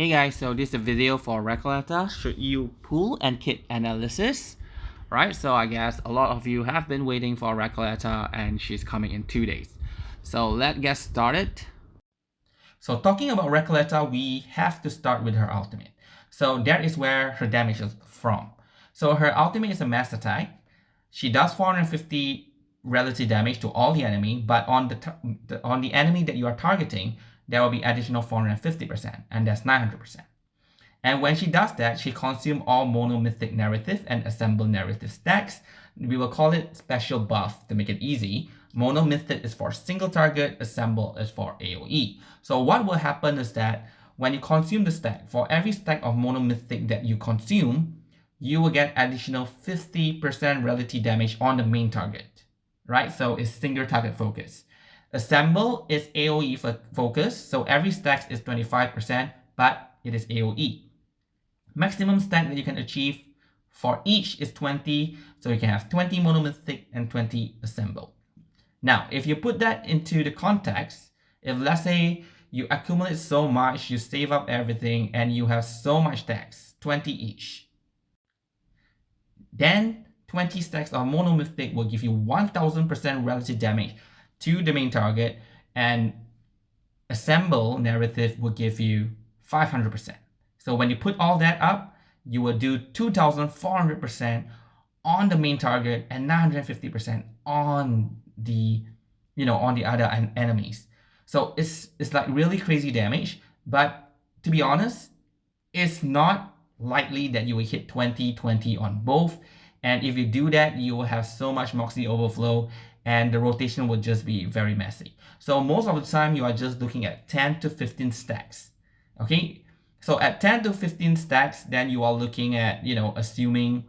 Hey guys, so this is a video for Recoleta. Should you pull and kit analysis? Right, so I guess a lot of you have been waiting for Recoleta and she's coming in 2 days. So let's get started. So talking about Recoleta, we have to start with her ultimate. So that is where her damage is from. So her ultimate is a mass attack. She does 450 relative damage to all the enemy, but on the enemy that you are targeting, there will be additional 450%, and that's 900%. And when she does that, she consumes all monomythic narrative and assemble narrative stacks. We will call it special buff to make it easy. Monomythic is for single target, assemble is for AoE. So what will happen is that when you consume the stack, for every stack of monomythic that you consume, you will get additional 50% relative damage on the main target, right? So it's single target focus. Assemble is AoE focus, so every stack is 25%, but it is AoE. Maximum stack that you can achieve for each is 20, so you can have 20 monomythic and 20 assemble. Now, if you put that into the context, if let's say you accumulate so much, you save up everything, and you have so much stacks, 20 each, then 20 stacks of monomythic will give you 1000% relative damage to the main target, and assemble narrative will give you 500%. So when you put all that up, you will do 2400% on the main target and 950% on the other enemies. So it's like really crazy damage, but to be honest, it's not likely that you will hit 20-20 on both. And if you do that, you will have so much Moxie overflow and the rotation will just be very messy. So most of the time you are just looking at 10 to 15 stacks. Okay, so at 10 to 15 stacks, then you are looking at, assuming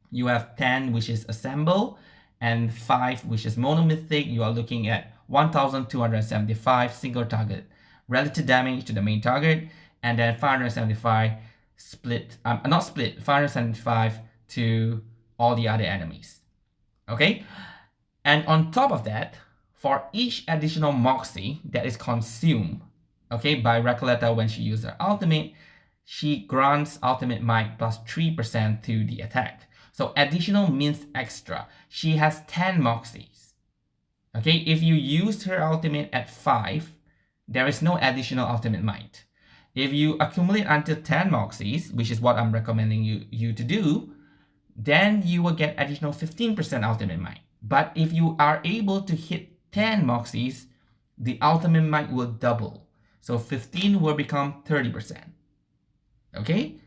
you have 10, which is assemble, and 5, which is monomythic, you are looking at 1275 single target relative damage to the main target, and then 575 575 to all the other enemies. Okay, and on top of that, for each additional Moxie that is consumed, okay, by Recoleta when she uses her ultimate, she grants ultimate might plus 3% to the attack. So additional means extra. She has 10 Moxies. Okay, if you used her ultimate at 5, there is no additional ultimate might. If you accumulate until 10 Moxies, which is what I'm recommending you to do, then you will get additional 15% ultimate might. But if you are able to hit 10 Moxies, the ultimate might will double. So 15 will become 30%. Okay?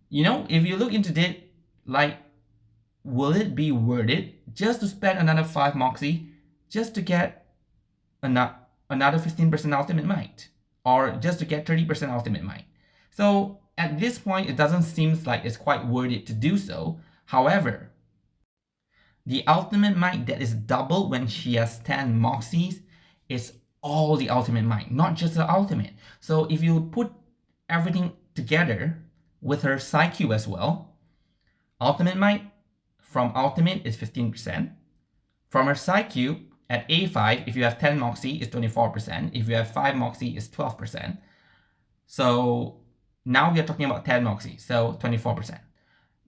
If you look into it, like, will it be worth it just to spend another 5 Moxie just to get another 15% ultimate might? Or just to get 30% ultimate might? So at this point, it doesn't seem like it's quite worth it to do so. However, the ultimate might that is doubled when she has 10 Moxies is all the ultimate might, not just the ultimate. So if you put everything together with her PsyQ as well, ultimate might from ultimate is 15%. From her PsyQ at A5, if you have 10 Moxie, is 24%. If you have 5 Moxie, is 12%. So now we are talking about 10 Moxie, so 24%.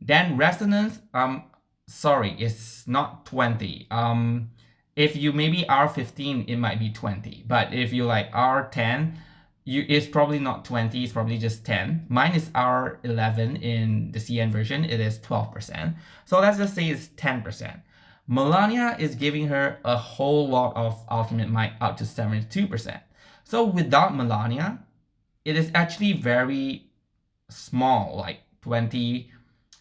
Then resonance, sorry, it's not 20. If you maybe R15, it might be 20. But if you like R10, it's probably not 20, it's probably just 10. Mine is R11 in the CN version, it is 12%. So let's just say it's 10%. Melania is giving her a whole lot of ultimate might up to 72%. So without Melania, it is actually very small, like 20,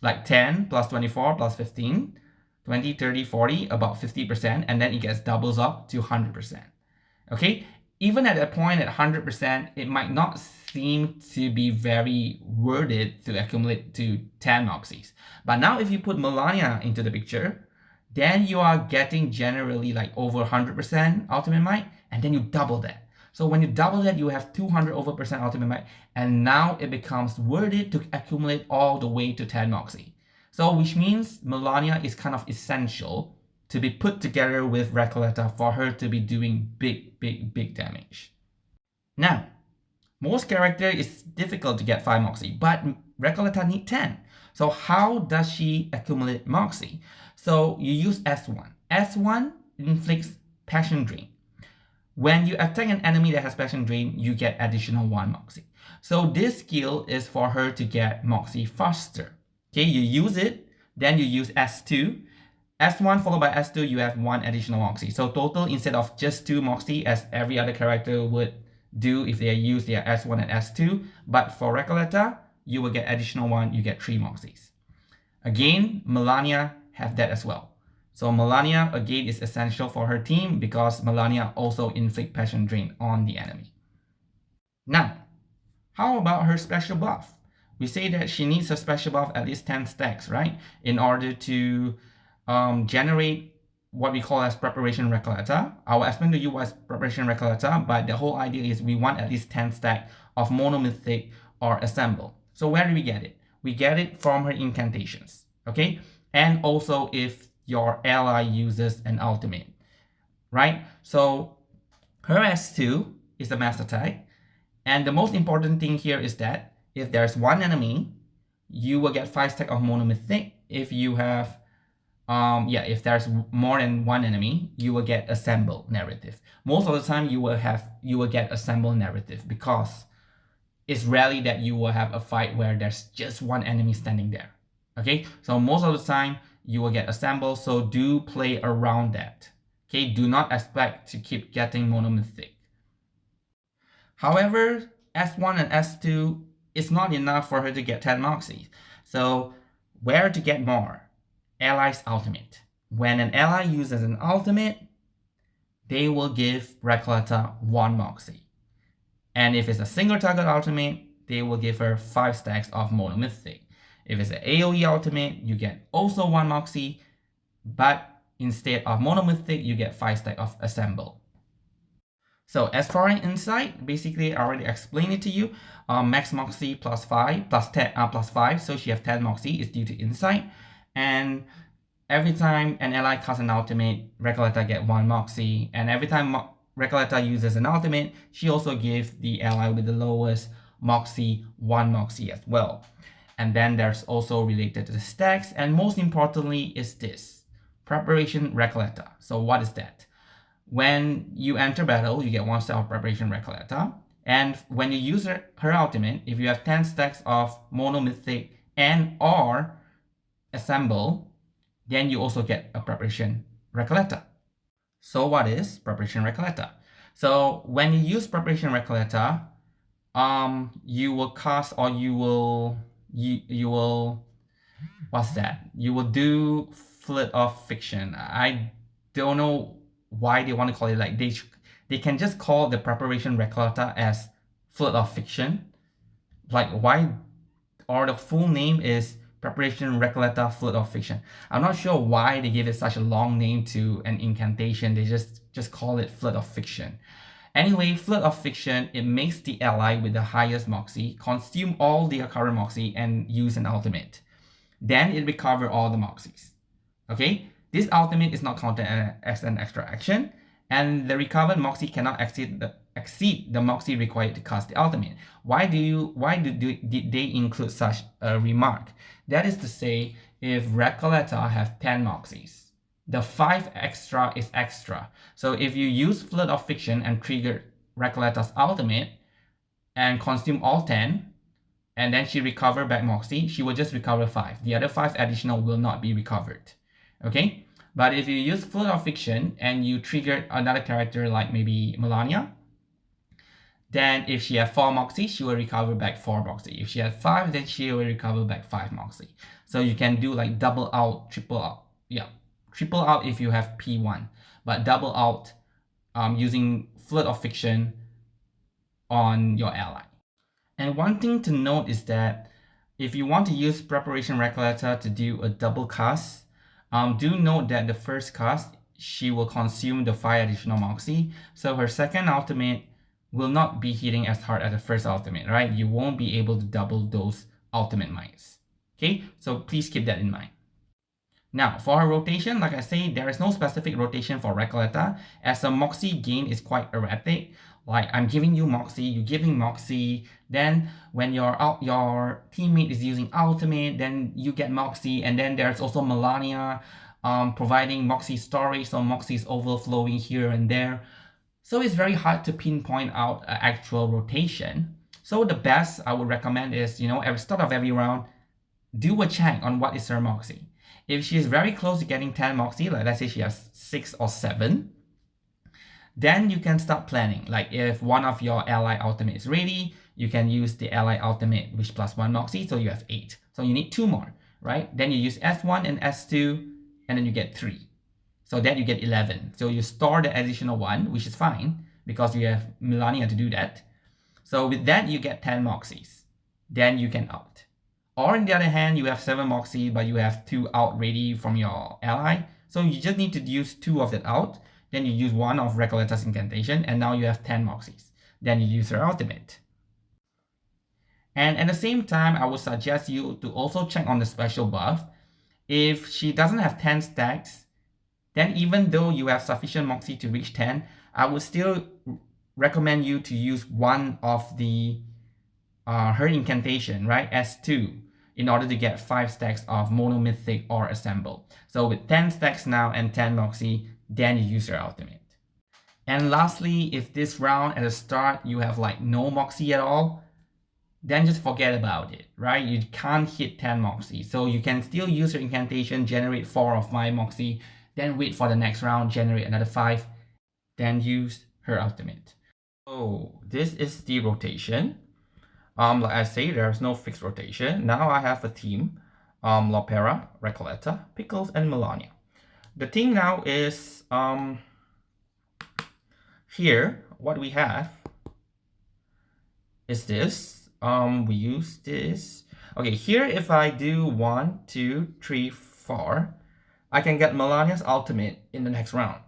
like 10 plus 24 plus 15, 20, 30, 40, about 50%, and then it gets doubles up to 100%. Okay, even at that point at 100%, it might not seem to be very worth it to accumulate to 10 Moxies. But now if you put Melania into the picture, then you are getting generally like over 100% ultimate might, and then you double that. So when you double that, you have 200% ultimate might, and now it becomes worth it to accumulate all the way to 10 Moxie. So which means Melania is kind of essential to be put together with Recoleta for her to be doing big damage. Now, Most character is difficult to get 5 Moxie, but Recoleta need 10. So how does she accumulate Moxie? So you use S1. S1 inflicts Passion Drain. When you attack an enemy that has Passion Drain, you get additional 1 Moxie. So this skill is for her to get Moxie faster. Okay, you use it, then you use S2. S1 followed by S2, you have 1 additional Moxie. So total, instead of just 2 Moxie as every other character would do if they use their S1 and S2, but for Recoleta, you will get additional 1, you get 3 Moxies. Again, Melania have that as well. So Melania, again, is essential for her team because Melania also inflicts Passion Drain on the enemy. Now, how about her special buff? We say that she needs a special buff at least 10 stacks, right? In order to generate what we call as Preparation Recoleta. I will explain to you what is Preparation Recoleta, but the whole idea is we want at least 10 stack of Monomythic or Assemble. So where do we get it? We get it from her incantations, okay? And also if your ally uses an ultimate, right? So her S2 is the mass attack. And the most important thing here is that if there's one enemy, you will get 5 stack of Monomythic. If you have if there's more than one enemy, you will get Assemble narrative. Most of the time you will get Assemble narrative because it's rarely that you will have a fight where there's just one enemy standing there. Okay, so most of the time you will get Assemble, so do play around that. Okay, do not expect to keep getting Monomythic. However, S1 and S2 is not enough for her to get 10 Moxies. So where to get more? Ally's ultimate. When an ally uses an ultimate, they will give Recoleta 1 Moxie. And if it's a single target ultimate, they will give her 5 stacks of Monomythic. If it's an AoE ultimate, you get also 1 Moxie, but instead of Monomythic, you get 5 stacks of Assemble. So as for an insight, basically I already explained it to you. Max Moxie plus 5, plus 10, plus 5, so she has 10 Moxie is due to insight. And every time an ally casts an ultimate, Recoleta get 1 Moxie. And every time Recoleta uses an ultimate, she also gives the ally with the lowest Moxie 1 Moxie as well. And then there's also related to the stacks. And most importantly is this, Preparation Recoleta. So what is that? When you enter battle, you get 1 stack of Preparation Recoleta. And when you use her ultimate, if you have 10 stacks of Monomythic and or Assemble, then you also get a Preparation Recoleta. So what is Preparation Recoleta? So when you use Preparation Recoleta, you will cast or you will what's that? You will do Flit of Fiction. I don't know why they want to call it like they can just call the Preparation Recoleta as Flit of Fiction. Like why, or the full name is Preparation Recoleta Flit of Fiction. I'm not sure why they give it such a long name to an incantation. They just call it Flit of Fiction. Anyway, Flit of Fiction, it makes the ally with the highest Moxie consume all their current Moxie and use an ultimate. Then it recovers all the Moxies. Okay? This ultimate is not counted as an extra action, and the recovered Moxie cannot exceed the Moxie required to cast the ultimate. Why did they include such a remark? That is to say, if Recoleta have 10 Moxies, the 5 extra is extra. So if you use Flit of Fiction and trigger Recoleta's ultimate and consume all 10, and then she recover back Moxie, she will just recover 5. The other 5 additional will not be recovered. Okay? But if you use Flit of Fiction and you trigger another character like maybe Melania, then if she has 4 Moxie, she will recover back 4 Moxie. If she has 5, then she will recover back 5 Moxie. So you can do like double out, triple out. Yeah, triple out if you have P1, but double out using Flit of Fiction on your ally. And one thing to note is that if you want to use Preparation Recoleta to do a double cast, do note that the first cast, she will consume the 5 additional Moxie. So her second ultimate will not be hitting as hard as the first ultimate, right? You won't be able to double those ultimate mines. Okay, so please keep that in mind. Now, for her rotation, like I say, there is no specific rotation for Recoleta as her Moxie gain is quite erratic. Like I'm giving you Moxie, you giving Moxie. Then when your teammate is using ultimate, then you get Moxie, and then there's also Melania providing Moxie storage, so Moxie is overflowing here and there. So it's very hard to pinpoint out an actual rotation. So the best I would recommend is, at the start of every round, do a check on what is her Moxie. If she's very close to getting 10 Moxie, like let's say she has 6 or 7, then you can start planning. Like if one of your ally ultimate is ready, you can use the ally ultimate, which plus 1 Moxie, so you have 8. So you need 2 more, right? Then you use S1 and S2, and then you get 3. So then you get 11. So you store the additional 1, which is fine, because you have Melania to do that. So with that, you get 10 Moxies. Then you can out. Or on the other hand, you have 7 Moxie, but you have 2 out ready from your ally. So you just need to use 2 of that out. Then you use 1 of Recoleta's incantation, and now you have 10 Moxies. Then you use her ultimate. And at the same time, I would suggest you to also check on the special buff. If she doesn't have 10 stacks, then even though you have sufficient Moxie to reach 10, I would still recommend you to use one of the her incantation, right? S2, in order to get 5 stacks of Mono Mythic or Assemble. So with 10 stacks now and 10 Moxie, then you use your ultimate. And lastly, if this round at the start you have like no Moxie at all, then just forget about it, right? You can't hit 10 Moxie. So you can still use your incantation, generate 4 or 5 Moxie, then wait for the next round, generate another 5, then use her ultimate. So this is the rotation. Like I say, there's no fixed rotation. Now I have a team, Lopera, Recoleta, Pickles, and Melania. The thing now is, here, what we have is this. We use this. Okay, here if I do 1, 2, 3, 4, I can get Melania's ultimate in the next round.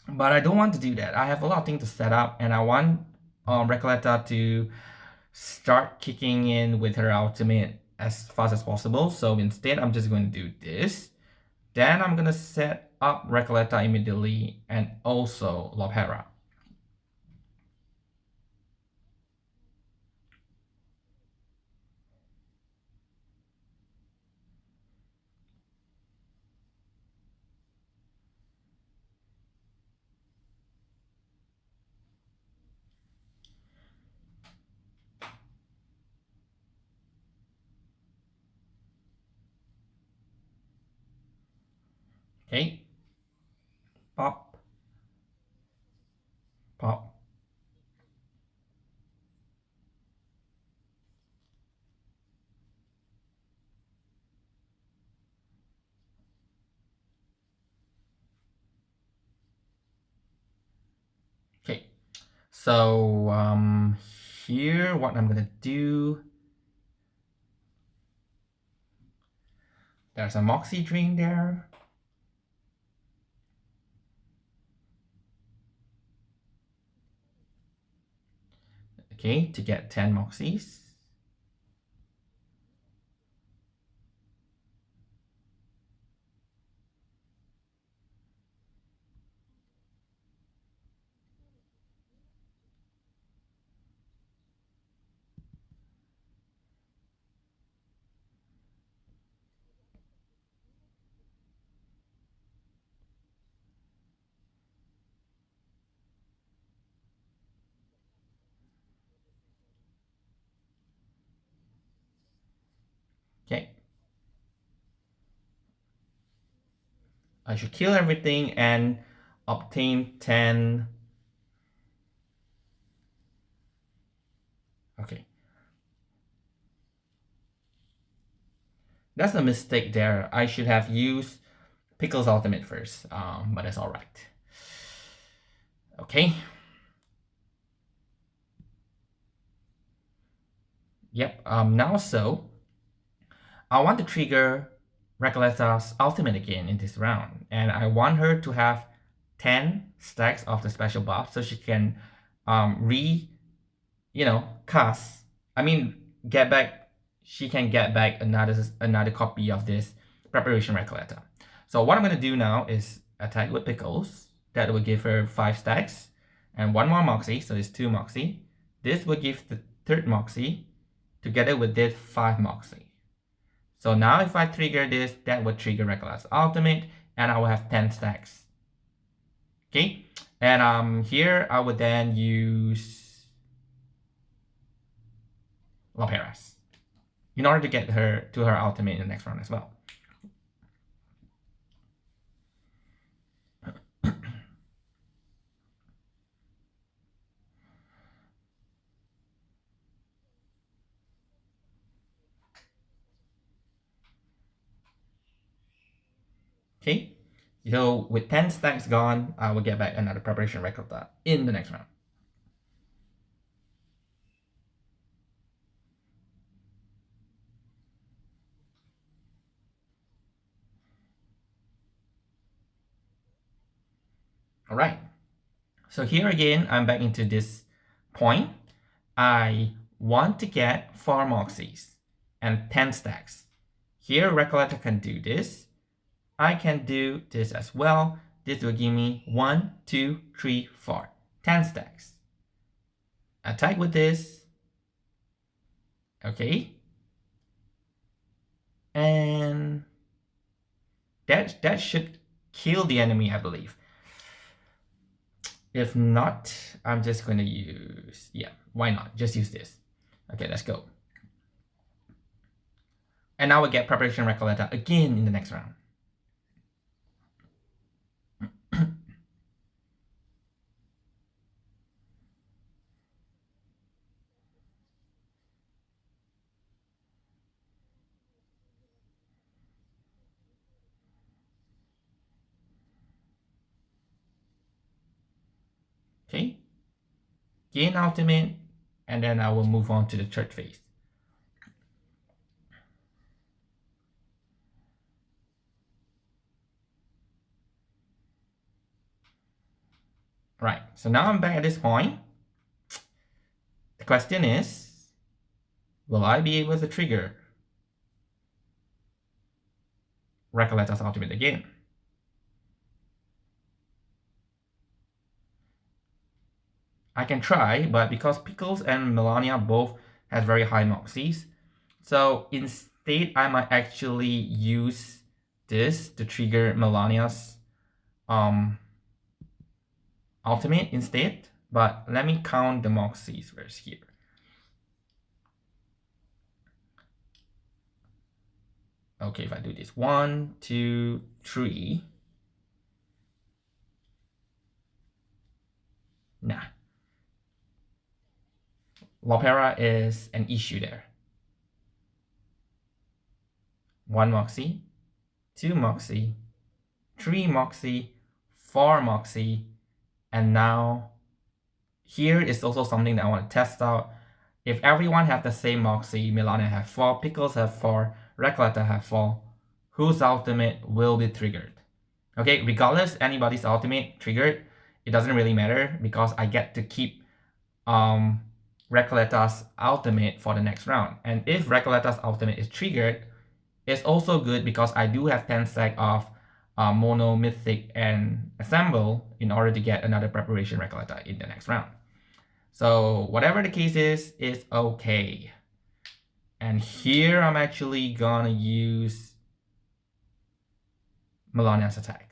But I don't want to do that. I have a lot of things to set up, and I want Recoleta to start kicking in with her ultimate as fast as possible. So instead, I'm just going to do this. Then I'm going to set up Recoleta immediately, and also Lopera. Okay. Pop. Pop. Okay. So here what I'm gonna do. There's a Moxie Dream there. Okay, to get 10 Moxies. Okay. I should kill everything and obtain 10. Okay. That's a mistake there. I should have used Pickle's ultimate first, but that's all right. Okay. Yep. Now so I want to trigger Recoleta's ultimate again in this round, and I want her to have 10 stacks of the special buff so she can cast. I mean, get back. She can get back another copy of this preparation Recoleta. So what I'm gonna do now is attack with Pickles. That will give her 5 stacks, and one more Moxie, so it's 2 Moxie. This will give the third Moxie together with this 5 Moxie. So now if I trigger this, that will trigger Recoleta's ultimate, and I will have 10 stacks. Okay, and here I would then use Loperas in order to get her to her ultimate in the next round as well. Okay, so with 10 stacks gone, I will get back another preparation Recoleta in the next round. All right, so here again, I'm back into this point. I want to get 4 Moxies and 10 stacks. Here, Recoleta can do this. I can do this as well. This will give me 1, 2, 3, 4, 10 stacks. Attack with this. Okay. And that should kill the enemy, I believe. If not, I'm just going to use, yeah, why not? Just use this. Okay, let's go. And now we get preparation Recoleta again in the next round. Okay, gain ultimate, and then I will move on to the third phase. Right, so now I'm back at this point. The question is, will I be able to trigger Recoleta's ultimate again? I can try, but because Pickles and Melania both has very high Moxies, so instead I might actually use this to trigger Melania's ultimate instead. But let me count the Moxies first here. Okay, if I do this 1, 2, 3. Nah. Lopera is an issue there. 1 Moxie, 2 Moxie, 3 Moxie, 4 Moxie, and now here is also something that I want to test out. If everyone have the same Moxie, Melania have 4, Pickles have 4, Recoleta have 4, whose ultimate will be triggered? Okay, regardless anybody's ultimate triggered, it doesn't really matter because I get to keep Recoleta's ultimate for the next round. And if Recoleta's ultimate is triggered, it's also good because I do have 10 stack of Mono, Mythic, and Assemble in order to get another preparation Recoleta in the next round. So whatever the case is, it's okay. And here I'm actually gonna use Melania's attack.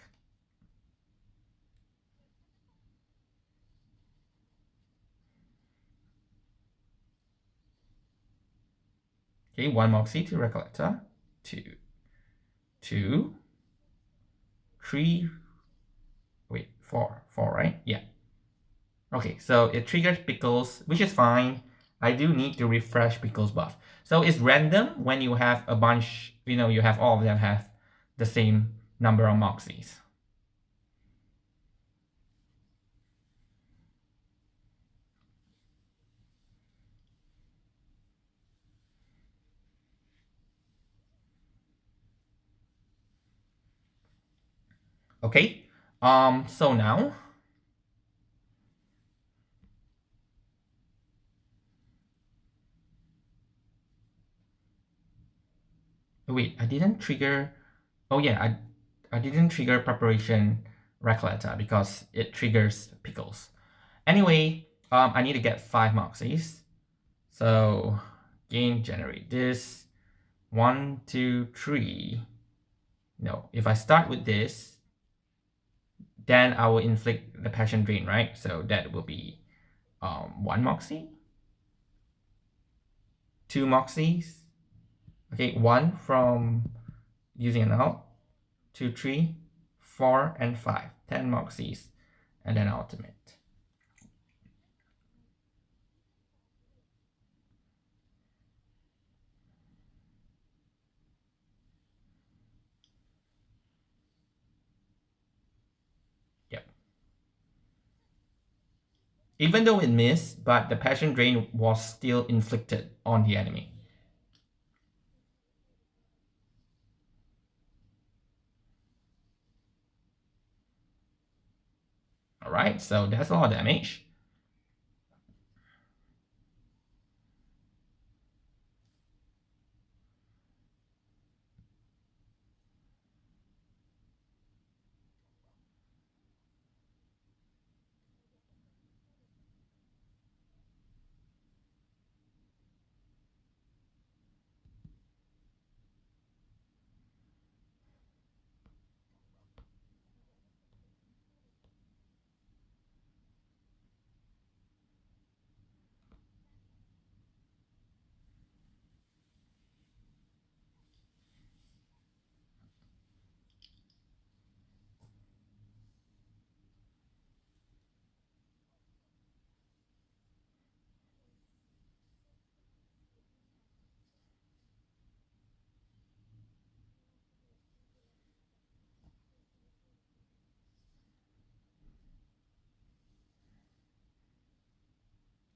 Okay, 1 Moxie to Recoleta, 2, 2, 3, wait, 4, right? Yeah. Okay, so it triggers Pickles, which is fine. I do need to refresh Pickles buff. So it's random when you have a bunch, you have all of them have the same number of Moxies. Okay, so now wait, I didn't trigger. Oh yeah, I didn't trigger preparation Recoleta because it triggers Pickles. Anyway, I need to get 5 Moxies. So again, generate this. 1, 2, 3. No, if I start with this, then I will inflict the passion drain, right? So that will be 1 Moxie, 2 Moxies. Okay, 1 from using an ult, 2, 3, 4, and 5. 10 Moxies, and then ultimate. Yep. Even though it missed, but the passion drain was still inflicted on the enemy. Alright, so that's a lot of damage.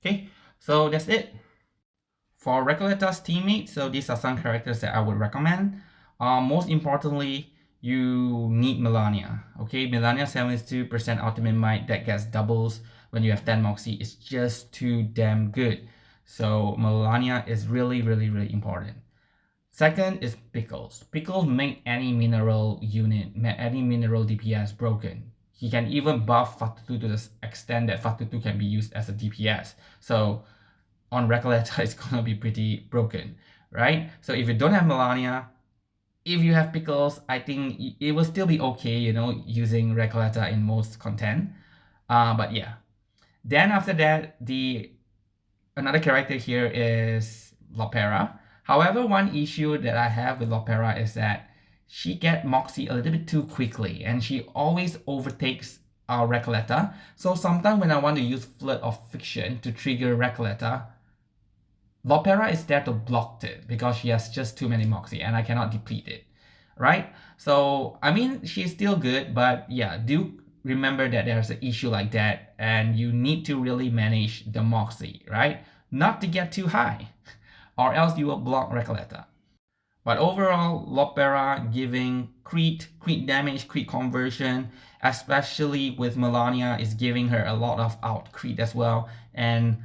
Okay, so that's it. For Recoleta's teammates, so these are some characters that I would recommend. Most importantly, you need Melania. Okay, Melania 72% ultimate might that gets doubles when you have 10 Moxie. It's just too damn good. So Melania is really, really, really important. Second is Pickles. Pickles make any mineral unit, any mineral DPS broken. He can even buff Fatutu to the extent that Fatutu can be used as a DPS. So on Recoleta, it's gonna be pretty broken, right? So if you don't have Melania, if you have Pickles, I think it will still be okay, you know, using Recoleta in most content. But yeah. Then after that, another character here is Lopera. However, one issue that I have with Lopera is that she gets Moxie a little bit too quickly, and she always overtakes our Recoleta. So sometimes when I want to use Flirt of Fiction to trigger Recoleta, Lopera is there to block it because she has just too many Moxie and I cannot deplete it, right? So, I mean, she's still good, but yeah, do remember that there's an issue like that and you need to really manage the Moxie, right? Not to get too high or else you will block Recoleta. But overall, Lopera giving crit damage, crit conversion, especially with Melania, is giving her a lot of out crit as well. And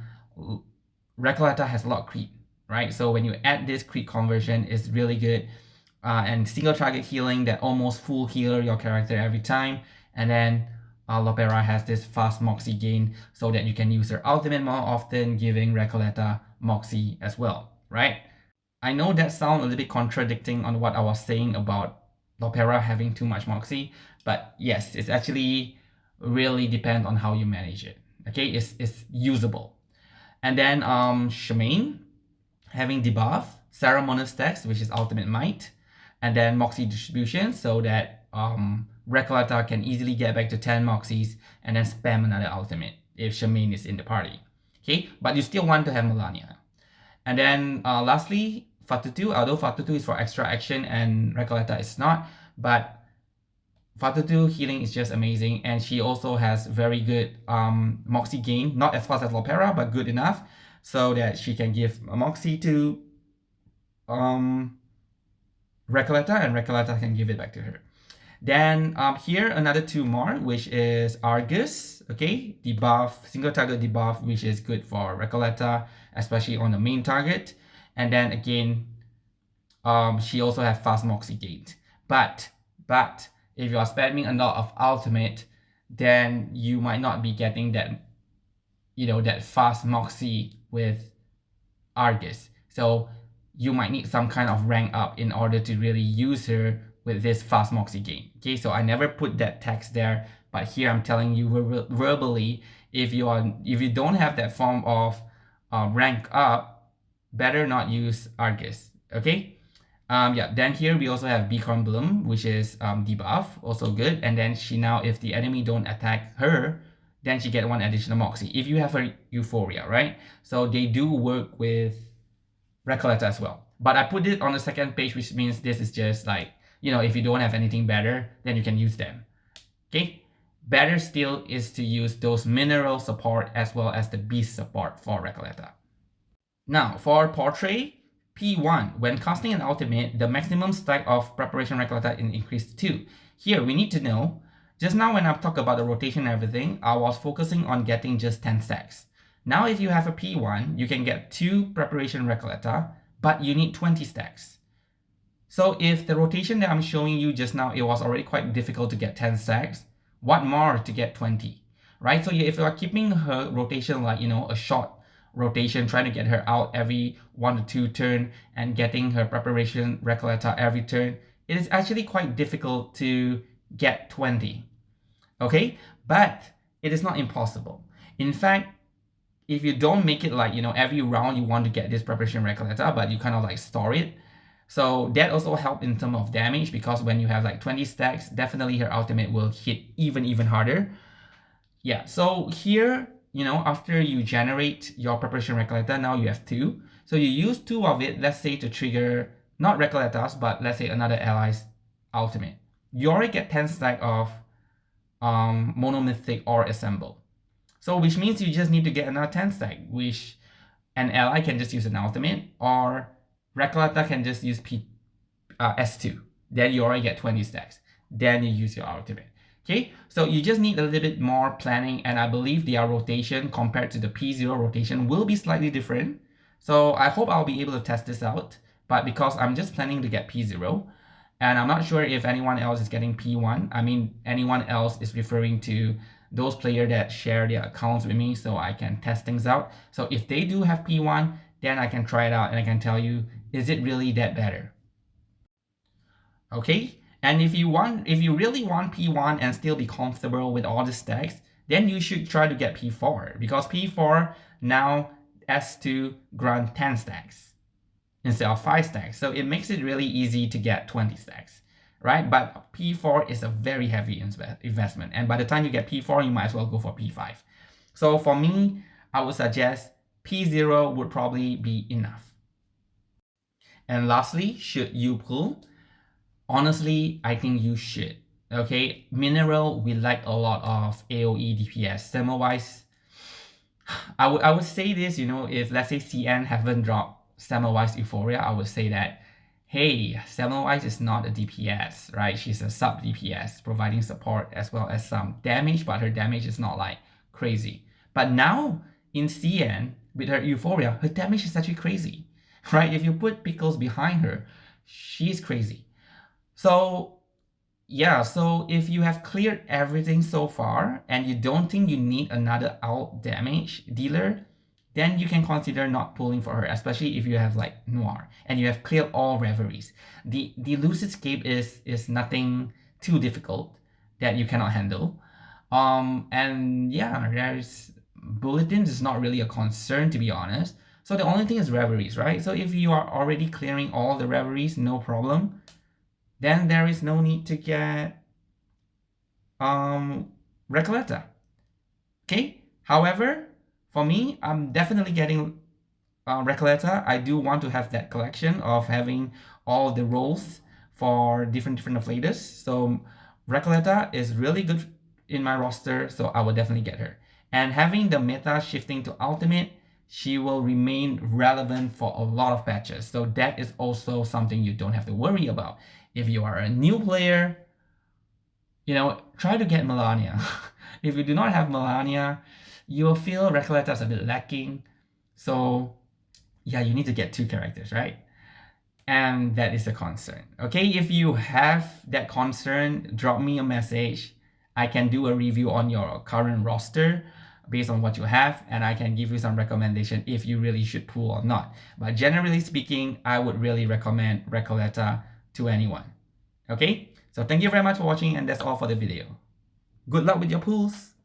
Recoleta has a lot of crit, right? So when you add this crit conversion, it's really good. And single target healing that almost full heal your character every time. And then Lopera has this fast Moxie gain so that you can use her ultimate more often, giving Recoleta Moxie as well, right? I know that sounds a little bit contradicting on what I was saying about Lopera having too much Moxie, but yes, it's actually really depends on how you manage it. Okay, it's usable. And then Shemaine having debuff, Ceremonious Stacks, which is Ultimate Might, and then Moxie distribution so that Recoleta can easily get back to 10 Moxies and then spam another ultimate if Shemaine is in the party. Okay, but you still want to have Melania. And then lastly, Fatutu, although Fatutu is for extra action and Recoleta is not, but Fatutu healing is just amazing, and she also has very good Moxie gain, not as fast as Lopera, but good enough so that she can give a Moxie to Recoleta, and Recoleta can give it back to her. Then here another two more, which is Argus, okay, debuff, single target debuff, which is good for Recoleta, especially on the main target. And then again, she also has fast Moxie gain. But if you are spamming a lot of ultimate, then you might not be getting that that fast Moxie with Argus. So you might need some kind of rank up in order to really use her with this fast Moxie game. Okay, so I never put that text there, but here I'm telling you verbally, if you don't have that form of rank up, better not use Argus. Okay. Yeah, then here we also have Beacon Bloom, which is debuff, also good. And then she now, if the enemy don't attack her, then she get one additional Moxie. If you have her Euphoria, right? So they do work with Recoleta as well. But I put it on the second page, which means this is just like, if you don't have anything better, then you can use them. Okay? Better still is to use those mineral support as well as the beast support for Recoleta. Now, for Portray, P1, when casting an ultimate, the maximum stack of preparation Recoleta is increased to 2. Here, we need to know, just now when I talked about the rotation and everything, I was focusing on getting just 10 stacks. Now, if you have a P1, you can get 2 preparation Recoleta, but you need 20 stacks. So if the rotation that I'm showing you just now, it was already quite difficult to get 10 stacks, what more to get 20, right? So if you are keeping her rotation like, a short rotation, trying to get her out every 1 to 2 turn and getting her preparation Recoleta every turn, it is actually quite difficult to get 20. Okay, but it is not impossible. In fact, if you don't make it like, every round you want to get this preparation Recoleta, but you kind of like store it, so that also helps in terms of damage, because when you have like 20 stacks, definitely her ultimate will hit even harder. Yeah, so here, after you generate your preparation Recoleta, now you have 2. So you use 2 of it, let's say, to trigger not Recoletas, but let's say another ally's ultimate. You already get 10 stack of monomythic or assemble. So which means you just need to get another 10 stack, which an ally can just use an ultimate, or Recoleta can just use S2. Then you already get 20 stacks. Then you use your ultimate. Okay, so you just need a little bit more planning, and I believe their rotation compared to the P0 rotation will be slightly different. So I hope I'll be able to test this out, but because I'm just planning to get P0, and I'm not sure if anyone else is getting P1. I mean, anyone else is referring to those players that share their accounts with me so I can test things out. So if they do have P1, then I can try it out and I can tell you, is it really that better? Okay, and if you really want P1 and still be comfortable with all the stacks, then you should try to get P4, because P4 now S2 grant 10 stacks instead of 5 stacks. So it makes it really easy to get 20 stacks, right? But P4 is a very heavy investment. And by the time you get P4, you might as well go for P5. So for me, I would suggest P0 would probably be enough. And lastly, should you pull? Honestly, I think you should. Okay, mineral, we like a lot of AoE DPS. Semmelweis, I would say this, if let's say CN haven't dropped Semmelweis Euphoria, I would say that, hey, Semmelweis is not a DPS, right? She's a sub DPS, providing support as well as some damage, but her damage is not like crazy. But now in CN, with her Euphoria, her damage is actually crazy, right? If you put Pickles behind her, she's crazy. So yeah, so if you have cleared everything so far and you don't think you need another out damage dealer, then you can consider not pulling for her, especially if you have like Noir and you have cleared all reveries. The Lucid Escape is nothing too difficult that you cannot handle. And yeah, there's bulletins is not really a concern, to be honest. So the only thing is reveries, right? So if you are already clearing all the reveries, no problem, then there is no need to get Recoleta. Okay, however, for me, I'm definitely getting Recoleta. I do want to have that collection of having all the roles for different flavors. So Recoleta is really good in my roster, so I will definitely get her. And having the meta shifting to ultimate, she will remain relevant for a lot of patches. So that is also something you don't have to worry about. If you are a new player, try to get Melania. If you do not have Melania, you will feel Recoleta is a bit lacking. So yeah, you need to get 2 characters, right? And that is a concern. Okay, if you have that concern, drop me a message. I can do a review on your current roster. based on what you have, and I can give you some recommendation if you really should pull or not. But generally speaking, I would really recommend Recoleta to anyone. Okay, so thank you very much for watching, and that's all for the video. Good luck with your pulls.